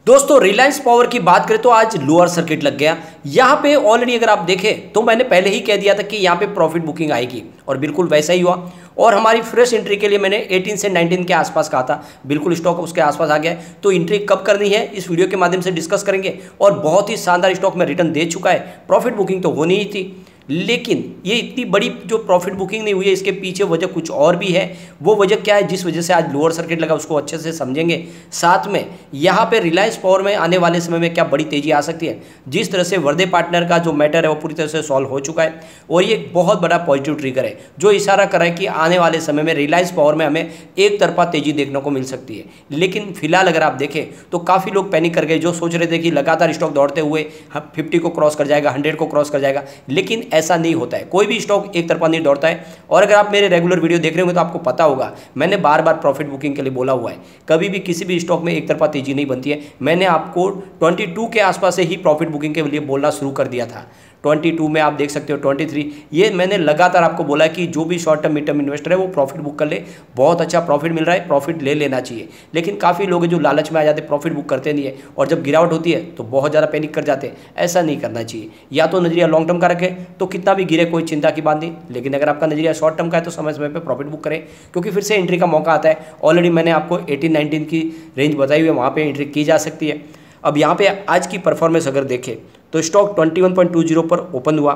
दोस्तों रिलायंस पावर की बात करें तो आज लोअर सर्किट लग गया। यहाँ पे ऑलरेडी अगर आप देखें तो मैंने पहले ही कह दिया था कि यहाँ पे प्रॉफिट बुकिंग आएगी और बिल्कुल वैसा ही हुआ। और हमारी फ्रेश एंट्री के लिए मैंने 18 से 19 के आसपास कहा था, बिल्कुल स्टॉक उसके आसपास आ गया। तो एंट्री कब करनी है इस वीडियो के माध्यम से डिस्कस करेंगे। और बहुत ही शानदार स्टॉक में रिटर्न दे चुका है, प्रॉफिट बुकिंग तो होनी ही थी। लेकिन ये इतनी बड़ी जो प्रॉफिट बुकिंग नहीं हुई है, इसके पीछे वजह कुछ और भी है। वो वजह क्या है जिस वजह से आज लोअर सर्किट लगा, उसको अच्छे से समझेंगे। साथ में यहाँ पे रिलायंस पावर में आने वाले समय में क्या बड़ी तेजी आ सकती है। जिस तरह से वर्दे पार्टनर का जो मैटर है वो पूरी तरह से सॉल्व हो चुका है और ये एक बहुत बड़ा पॉजिटिव ट्रिगर है जो इशारा कर रहा है कि आने वाले समय में रिलायंस पावर में हमें एक तरफा तेजी देखने को मिल सकती है। लेकिन फिलहाल अगर आप देखें तो काफ़ी लोग पैनिक कर गए, जो सोच रहे थे कि लगातार स्टॉक दौड़ते हुए 50 को क्रॉस कर जाएगा, 100 को क्रॉस कर जाएगा। लेकिन ऐसा नहीं होता है, कोई भी स्टॉक एक तरफा नहीं दौड़ता है। और अगर आप मेरे रेगुलर वीडियो देख रहे होंगे तो आपको पता होगा, मैंने बार बार प्रॉफिट बुकिंग के लिए बोला हुआ है, कभी भी किसी भी स्टॉक में एक तरफा तेजी नहीं बनती है। मैंने आपको 22 के आसपास से ही प्रॉफिट बुकिंग के लिए बोलना शुरू कर दिया था। 22 में आप देख सकते हो 23, ये मैंने लगातार आपको बोला है कि जो भी short term mid term investor है वो प्रॉफिट बुक कर ले, बहुत अच्छा प्रॉफिट मिल रहा है, प्रॉफिट ले लेना चाहिए। लेकिन काफ़ी लोग जो लालच में आ जाते, प्रॉफिट बुक करते नहीं है और जब गिरावट होती है तो बहुत ज़्यादा पैनिक कर जाते हैं। ऐसा नहीं करना चाहिए। या तो नजरिया लॉन्ग टर्म का रखें तो कितना भी गिरे कोई चिंता की बात नहीं, लेकिन अगर आपका नजरिया शॉर्ट टर्म का है तो समय समय पर प्रॉफिट बुक करें, क्योंकि फिर से एंट्री का मौका आता है। ऑलरेडी मैंने आपको 18-19 की रेंज बताई हुई है, वहाँ पर एंट्री की जा सकती है। अब यहाँ पे आज की परफॉर्मेंस अगर देखें तो स्टॉक 21.20 पर ओपन हुआ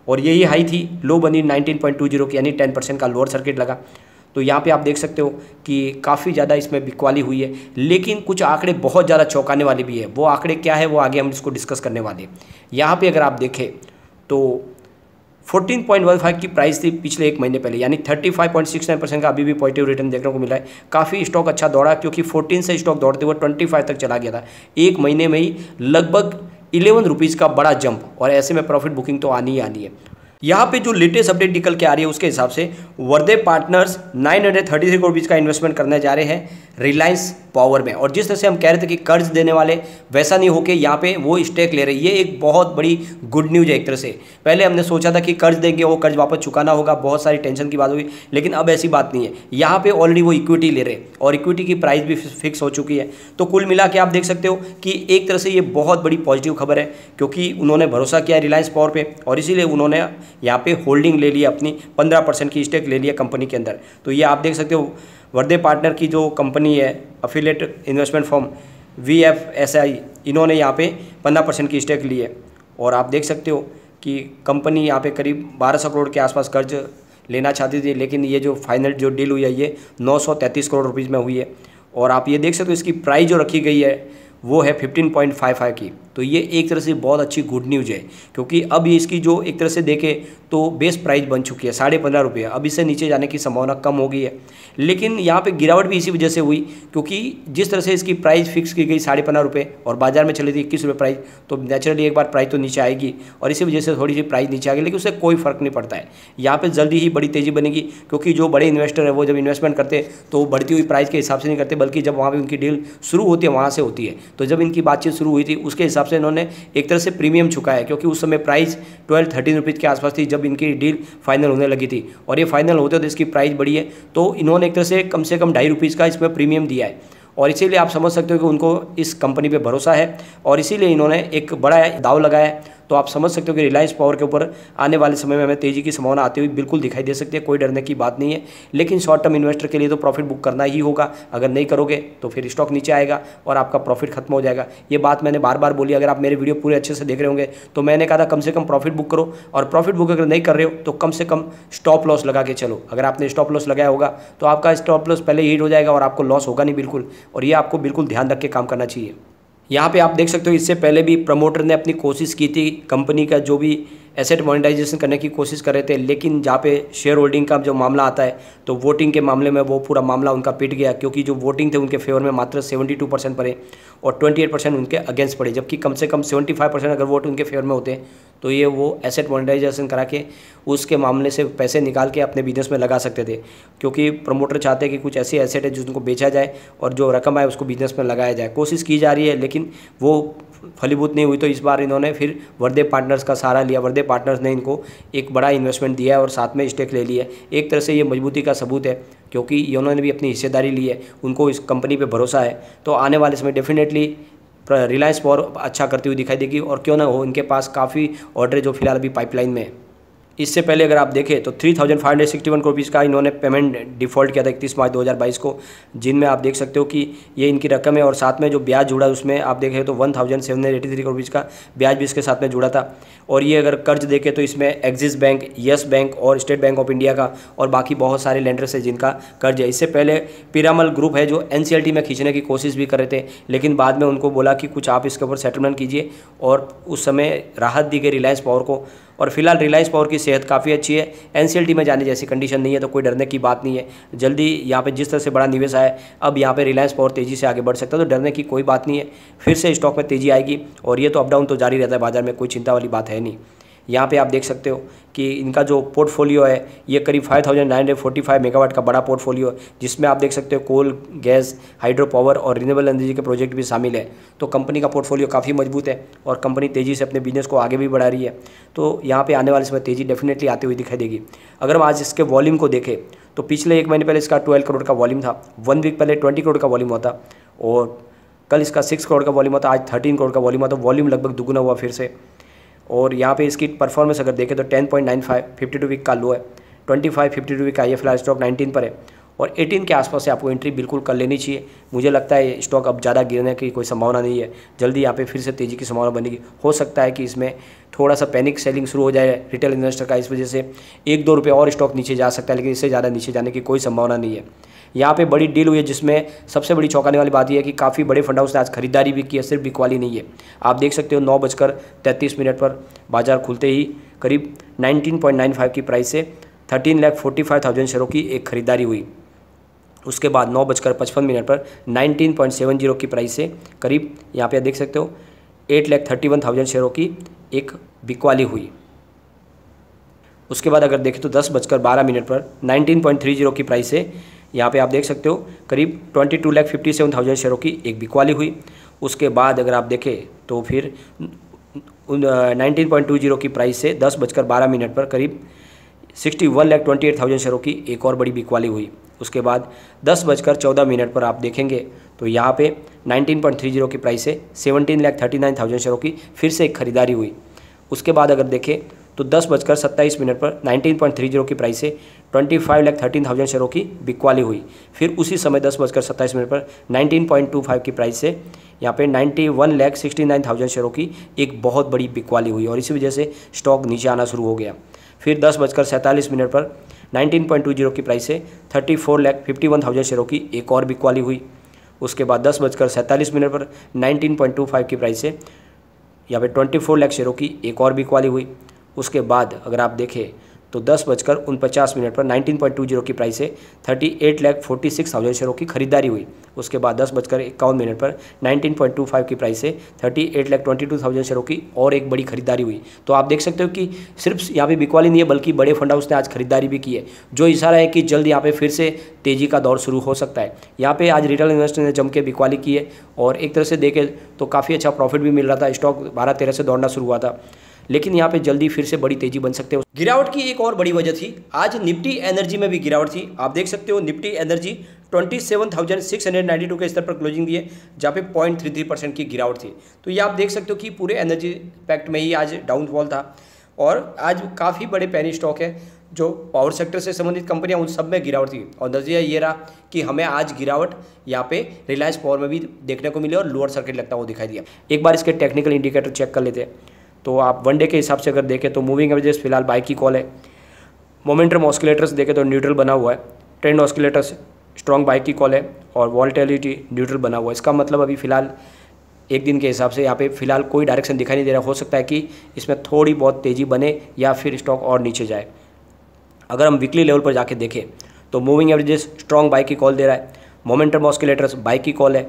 और यही हाई थी, लो बनी 19.20 की, यानी 10% का लोअर सर्किट लगा। तो यहाँ पे आप देख सकते हो कि काफ़ी ज़्यादा इसमें बिकवाली हुई है। लेकिन कुछ आंकड़े बहुत ज़्यादा चौंकाने वाले भी है। वो आंकड़े क्या है वो आगे हम इसको डिस्कस करने वाले हैं। यहाँ पे अगर आप देखें तो 14.15 की प्राइस थी पिछले एक महीने पहले, यानी 35.69% का अभी भी पॉजिटिव रिटर्न देखने को मिला है। काफ़ी स्टॉक अच्छा दौड़ा, क्योंकि 14 से स्टॉक दौड़ते हुए 25 तक चला गया था। एक महीने में ही लगभग 11 रुपीज़ का बड़ा जंप, और ऐसे में प्रॉफिट बुकिंग तो आनी ही आनी है। यहाँ पे जो लेटेस्ट अपडेट निकल के आ रही है उसके हिसाब से वर्दे पार्टनर्स 933 करोड़ रुपीज़ का इन्वेस्टमेंट करने जा रहे हैं रिलायंस पावर में। और जिस तरह से हम कह रहे थे कि कर्ज देने वाले, वैसा नहीं होके यहाँ पे वो स्टेक ले रहे हैं। ये एक बहुत बड़ी गुड न्यूज़ है एक तरह से। पहले हमने सोचा था कि कर्ज देंगे, वो कर्ज वापस चुकाना होगा, बहुत सारी टेंशन की बात होगी, लेकिन अब ऐसी बात नहीं है। यहाँ पे ऑलरेडी वो इक्विटी ले रहे हैं और इक्विटी की प्राइस भी फिक्स हो चुकी है। तो कुल मिला के आप देख सकते हो कि एक तरह से ये बहुत बड़ी पॉजिटिव खबर है, क्योंकि उन्होंने भरोसा किया रिलायंस पावर पे और इसीलिए उन्होंने यहाँ पे होल्डिंग ले लिया, अपनी 15% की स्टेक ले लिया कंपनी के अंदर। तो ये आप देख सकते हो वर्दे पार्टनर की जो कंपनी है, अफिलिएट इन्वेस्टमेंट फर्म VFSI, इन्होंने यहाँ पे 15% की स्टेक ली है। और आप देख सकते हो कि कंपनी यहाँ पे करीब 1200 करोड़ के आसपास कर्ज लेना चाहती थी, लेकिन ये जो फाइनल जो डील हुई है ये 933 करोड़ रुपीज़ में हुई है। और आप ये देख सकते हो इसकी प्राइस जो रखी गई है वो है 15.55 की। तो ये एक तरह से बहुत अच्छी गुड न्यूज़ है, क्योंकि अब ये इसकी जो एक तरह से देखें तो बेस प्राइस बन चुकी है 15.5 रुपये। अब इससे नीचे जाने की संभावना कम हो गई है। लेकिन यहाँ पे गिरावट भी इसी वजह से हुई, क्योंकि जिस तरह से इसकी प्राइस फिक्स की गई 15.5 रुपये और बाजार में चली थी 21 रुपये प्राइस, तो नेचुरली एक बार प्राइस तो नीचे आएगी और इसी वजह से थोड़ी सी प्राइस नीचे आ गई। लेकिन उससे कोई फर्क नहीं पड़ता है, यहाँ पर जल्दी ही बड़ी तेज़ी बनेगी, क्योंकि जो बड़े इन्वेस्टर है वो जब इन्वेस्टमेंट करते हैं तो बढ़ती हुई प्राइस के हिसाब से नहीं करते, बल्कि जब वहाँ पर उनकी डील शुरू होती है वहाँ से होती है। तो जब इनकी बातचीत शुरू हुई थी उसके हिसाब से इन्होंने एक तरह से प्रीमियम चुका है, क्योंकि उस समय प्राइस 12-13 रुपीज़ के आसपास थी जब इनकी डील फाइनल होने लगी थी। और ये फाइनल होते तो इसकी प्राइस बढ़ी है, तो इन्होंने एक तरह से कम 2.5 रुपीज़ का इसमें प्रीमियम दिया है। और इसीलिए आप समझ सकते हो कि उनको इस कंपनी पे भरोसा है और इसीलिए इन्होंने एक बड़ा दाव लगाया है। तो आप समझ सकते हो कि रिलायंस पावर के ऊपर आने वाले समय में हमें तेज़ी की संभावना आती हुई बिल्कुल दिखाई दे सकती है, कोई डरने की बात नहीं है। लेकिन शॉर्ट टर्म इन्वेस्टर के लिए तो प्रॉफिट बुक करना ही होगा। अगर नहीं करोगे तो फिर स्टॉक नीचे आएगा और आपका प्रॉफिट खत्म हो जाएगा। ये बात मैंने बार बार बोली। अगर आप मेरे वीडियो पूरे अच्छे से देख रहे होंगे तो मैंने कहा था कम से कम प्रॉफिट बुक करो, और प्रॉफिट बुक अगर नहीं कर रहे हो तो कम से कम स्टॉप लॉस लगा के चलो। अगर आपने स्टॉप लॉस लगाया होगा तो आपका स्टॉप लॉस पहले हिट हो जाएगा और आपको लॉस होगा नहीं बिल्कुल। और ये आपको बिल्कुल ध्यान रख के काम करना चाहिए। यहाँ पे आप देख सकते हो इससे पहले भी प्रमोटर ने अपनी कोशिश की थी, कंपनी का जो भी एसेट मोनेटाइजेशन करने की कोशिश कर रहे थे, लेकिन जहाँ पे शेयर होल्डिंग का जो मामला आता है तो वोटिंग के मामले में वो पूरा मामला उनका पिट गया, क्योंकि जो वोटिंग थे उनके फेवर में मात्र 72% पड़े और 28% उनके अगेंस्ट पड़े। जबकि कम से कम 75% अगर वोट उनके फेवर में होते तो ये वो एसेट मोनेटाइजेशन करा के उसके मामले से पैसे निकाल के अपने बिजनेस में लगा सकते थे, क्योंकि प्रमोटर चाहते हैं कि कुछ ऐसी एसेट है जिनको बेचा जाए और जो रकम आए उसको बिजनेस में लगाया जाए। कोशिश की जा रही है लेकिन वो फलीभूत नहीं हुई, तो इस बार इन्होंने फिर वर्दे पार्टनर्स का सहारा लिया। वर्दे पार्टनर्स ने इनको एक बड़ा इन्वेस्टमेंट दिया है और साथ में स्टेक ले लिया है। एक तरह से ये मजबूती का सबूत है, क्योंकि इन्होंने भी अपनी हिस्सेदारी ली है, उनको इस कंपनी पे भरोसा है। तो आने वाले समय डेफिनेटली रिलायंस पावर अच्छा करती हुई दिखाई देगी, और क्यों ना हो, इनके पास काफ़ी ऑर्डर जो फिलहाल अभी पाइपलाइन में है। इससे पहले अगर आप देखें तो 3,561 करोड़ रुपीज़ का इन्होंने पेमेंट डिफ़ॉल्ट किया था 31 मार्च 2022 को, जिनमें आप देख सकते हो कि ये इनकी रकम है, और साथ में जो ब्याज जुड़ा उसमें आप देखें तो 1,783 करोड़ रुपीज़ का ब्याज भी इसके साथ में जुड़ा था। और ये अगर कर्ज देखें तो इसमें एक्सिस बैंक, यस बैंक और स्टेट बैंक ऑफ इंडिया का और बाकी बहुत सारे लेंडर्स है जिनका कर्ज है। इससे पहले पीरामल ग्रुप है जो NCLT में खींचने की कोशिश भी कर रहे थे, लेकिन बाद में उनको बोला कि कुछ आप इसके ऊपर सेटलमेंट कीजिए, और उस समय राहत दी गई रिलायंस पावर को। और फिलहाल रिलायंस पावर की सेहत काफ़ी अच्छी है, NCLT में जाने जैसी कंडीशन नहीं है, तो कोई डरने की बात नहीं है। जल्दी यहाँ पे जिस तरह से बड़ा निवेश आया, अब यहाँ पे रिलायंस पावर तेज़ी से आगे बढ़ सकता है, तो डरने की कोई बात नहीं है। फिर से स्टॉक में तेज़ी आएगी, और ये तो अप डाउन तो जारी रहता है बाजार में, कोई चिंता वाली बात है नहीं। यहाँ पे आप देख सकते हो कि इनका जो पोर्टफोलियो है ये करीब 5,945 मेगावाट का बड़ा पोर्टफोलियो है, जिसमें आप देख सकते हो कोल, गैस, हाइड्रो पावर और रिन्यूएबल एनर्जी के प्रोजेक्ट भी शामिल है। तो कंपनी का पोर्टफोलियो काफ़ी मजबूत है, और कंपनी तेज़ी से अपने बिजनेस को आगे भी बढ़ा रही है, तो यहाँ पे आने वाले समय तेज़ी डेफिनेटली आती हुई दिखाई देगी। अगर हम आज इसके वॉल्यूम को देखें तो पिछले 1 महीने पहले इसका 12 करोड़ का वॉल्यूम था, 1 वीक पहले 20 करोड़ का वॉल्यूम हुआ था, और कल इसका 6 करोड़ का वॉल्यूम था, आज 13 करोड़ का वॉल्यूम हुआ, तो वॉल्यूम लगभग दुगुना हुआ फिर से। और यहाँ पे इसकी परफॉर्मेंस अगर देखें तो 10.95 52 वीक का लो है, 25 52 वीक का ये फिलहाल स्टॉक 19 पर है, और 18 के आसपास से आपको एंट्री बिल्कुल कर लेनी चाहिए। मुझे लगता है स्टॉक अब ज़्यादा गिरने की कोई संभावना नहीं है, जल्दी यहाँ पे फिर से तेज़ी की संभावना बनेगी। हो सकता है कि इसमें थोड़ा सा पैनिक सेलिंग शुरू हो जाए रिटेल इन्वेस्टर का, इस वजह से 1-2 रुपये और स्टॉक नीचे जा सकता है, लेकिन इससे ज़्यादा नीचे जाने की कोई संभावना नहीं है। यहाँ पे बड़ी डील हुई है, जिसमें सबसे बड़ी चौंकाने वाली बात यह है कि काफ़ी बड़े फंड हाउस ने आज खरीदारी भी की है, सिर्फ बिकवाली नहीं है। आप देख सकते हो 9:33 पर बाजार खुलते ही करीब 19.95 की प्राइस से 13,45,000 शेयरों की एक खरीदारी हुई। उसके बाद 9:55 पर 19.70 की प्राइस से करीब यहाँ पे देख सकते हो 8,31,000 शेयरों की एक बिकवाली हुई। उसके बाद अगर देखें तो 10:12 पर 19.30 की प्राइस से यहाँ पे आप देख सकते हो करीब 22,57,000 शेयरों की एक बिकवाली हुई। उसके बाद अगर आप देखें तो फिर 19.20 की प्राइस से 10:12 पर करीब 61,28,000 शेयरों की एक और बड़ी बिकवाली हुई। उसके बाद 10:14 पर आप देखेंगे तो यहाँ पे 19.30 की प्राइस से 17,39,000 शेयरों की फिर से एक खरीदारी हुई। उसके बाद अगर देखें तो 10:27 पर 19.30 की प्राइस से 25,13,000 शेयरों की बिकवाली हुई। फिर उसी समय 10:27 पर 19.25 की प्राइस से यहाँ पे 91,69,000 शेयरों की एक बहुत बड़ी बिकवाली हुई, और इसी वजह से स्टॉक नीचे आना शुरू हो गया। फिर 10:47 पर 19.20 की प्राइस से 34,51,000 शेयरों की एक और बिकवाली हुई। उसके बाद 10:47 पर 19.25 की प्राइस से यहाँ पे 24 लाख शेयरों की एक और बिकवाली हुई। उसके बाद अगर आप देखें तो 10:49 पर 19.20 की प्राइस से 38,46,000 शेयरों की खरीदारी हुई। उसके बाद 10:51 पर 19.25 की प्राइस से 38,22,000 शेयरों की और एक बड़ी खरीदारी हुई। तो आप देख सकते हो कि सिर्फ यहाँ पे बिकवाली नहीं है बल्कि बड़े फंड हाउस ने आज खरीदारी भी की है, जो इशारा है कि जल्द यहाँ पे फिर से तेज़ी का दौर शुरू हो सकता है। यहाँ पे आज रिटेल इन्वेस्टर ने जम के बिकवाली की है और एक तरह से देखें तो काफ़ी अच्छा प्रॉफिट भी मिल रहा था। स्टॉक 12-13 से दौड़ना शुरू हुआ था, लेकिन यहाँ पे जल्दी फिर से बड़ी तेजी बन सकते हो। गिरावट की एक और बड़ी वजह थी आज निफ्टी एनर्जी में भी गिरावट थी। आप देख सकते हो निफ्टी एनर्जी 27,692 के स्तर पर क्लोजिंग दिए, जहाँ पे 0.33% की गिरावट थी। तो ये आप देख सकते हो कि पूरे एनर्जी पैक्ट में ही आज डाउनफॉल था और आज काफ़ी बड़े पेनी स्टॉक है जो पावर सेक्टर से संबंधित कंपनियां उन सब में गिरावट थी। और नज़रिया ये रहा कि हमें आज गिरावट यहाँ पे रिलायंस पावर में भी देखने को मिली और लोअर सर्किट लगता हुआ दिखाई दिया। एक बार इसके टेक्निकल इंडिकेटर चेक कर लेते हैं। तो आप वन डे के हिसाब से अगर देखें तो मूविंग एवरेजेस फिलहाल बाई की कॉल है। मोमेंटम ऑस्किलेटर्स देखें तो न्यूट्रल बना हुआ है। ट्रेंड ऑस्किलेटर्स स्ट्रॉन्ग बाई की कॉल है और वॉल्टिलिटी न्यूट्रल बना हुआ है। इसका मतलब अभी फिलहाल एक दिन के हिसाब से यहाँ पे फिलहाल कोई डायरेक्शन दिखाई नहीं दे रहा। हो सकता है कि इसमें थोड़ी बहुत तेज़ी बने या फिर स्टॉक और नीचे जाए। अगर हम वीकली लेवल पर जाके देखें तो मूविंग एवरेजेस स्ट्रॉन्ग बाई की कॉल दे रहा है। मोमेंटम ऑस्किलेटर्स बाई की कॉल है।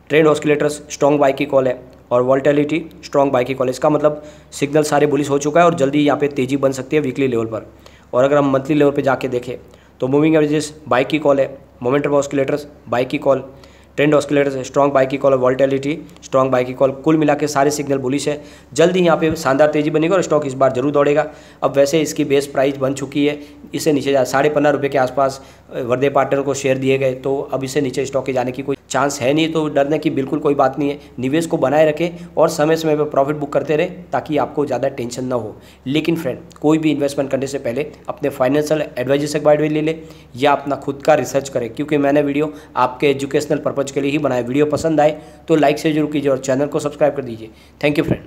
ट्रेंड ऑस्किलेटर्स स्ट्रॉन्ग बाई की कॉल है और वॉल्टिलिटी स्ट्रॉन्ग बाई की कॉल है। इसका मतलब सिग्नल सारे बुलिश हो चुका है और जल्दी यहाँ पे तेज़ी बन सकती है वीकली लेवल पर। और अगर हम मंथली लेवल पे जाके देखें तो मूविंग एवरेजेस बाई की कॉल है। मोमेंटम ऑस्किलेटर्स बाई की कॉल, ट्रेंड ऑस्किलेटर्स स्ट्रॉन्ग बाई की कॉल और वॉल्टिलिटी स्ट्रॉन्ग बाई की कॉल। कुल मिला के सारे सिग्नल बुलिश है। जल्दी यहाँ पे शानदार तेज़ी बनेगा और स्टॉक इस बार जरूर दौड़ेगा। अब वैसे इसकी बेस प्राइस बन चुकी है, इसे नीचे जा 15.5 रुपये के आसपास वर्दे पार्टनर को शेयर दिए गए, तो अब इसे नीचे स्टॉक के जाने की कोई चांस है नहीं तो डरने की बिल्कुल कोई बात नहीं है। निवेश को बनाए रखें और समय समय पर प्रॉफिट बुक करते रहे ताकि आपको ज़्यादा टेंशन ना हो। लेकिन फ्रेंड, कोई भी इन्वेस्टमेंट करने से पहले अपने फाइनेंशियल एडवाइजर से एडवाइस ले ले या अपना खुद का रिसर्च करें, क्योंकि मैंने वीडियो आपके एजुकेशनल पर्पज़ के लिए ही बनाया। वीडियो पसंद आए तो लाइक से जरूर कीजिए और चैनल को सब्सक्राइब कर दीजिए। Thank you friend.